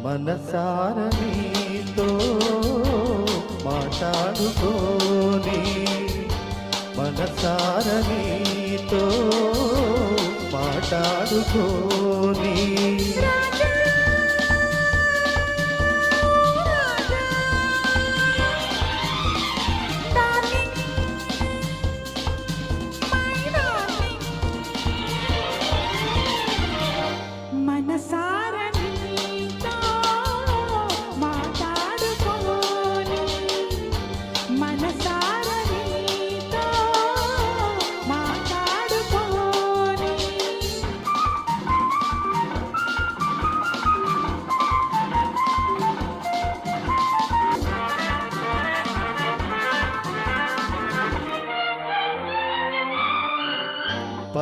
మనసార నీతో మాట్లాడుకోని మనసార నీతో మాట్లాడుకోని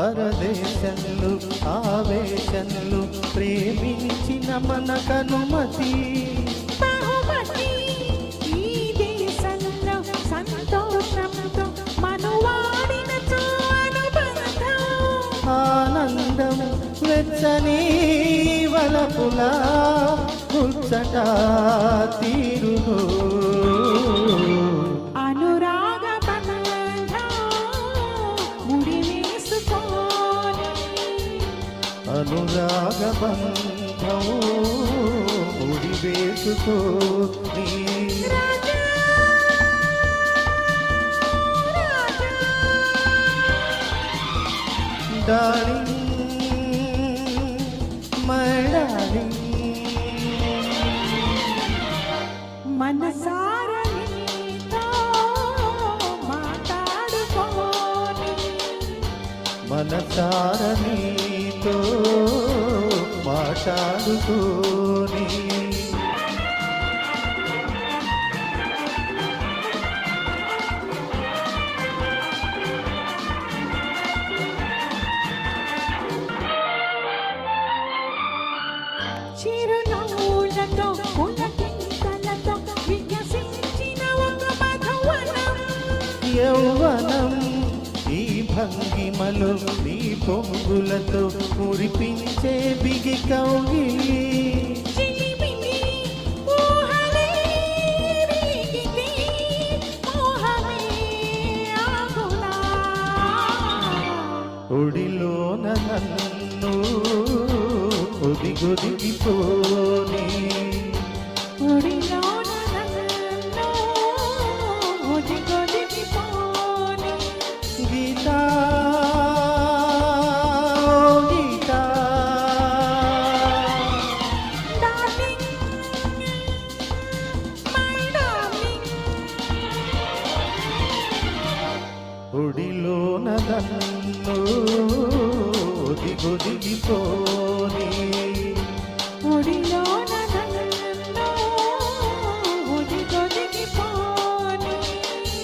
పరదేశంలో ఆవేశంలో ప్రేమించిన మనకనుమతి ఈ దేశంలో సంతోషంతో మనువాడిన ఆనందం వెచ్చని వలపులా ముచ్చట తీరును అనురాగ బంధం ముడివేసుకోని డార్లింగ్ మై డార్లింగ్ మనసార నీతో మాట్లాడుకోని మనసార నీతో మాట్లాడుకోని చిరునవ్వులతో పులకింతలతో వికసించిన ఒక మధువనం యౌవనం ఈ భంగిమలో నీ పొంగులతో మురిపించే బిగి కౌగిలి ఒడిలోన నన్ను ఒదిగొదిగిపోని గీతా గీతా ఒడిలోన నన్ను ఒదిగొదిగిపోని ఒడిలో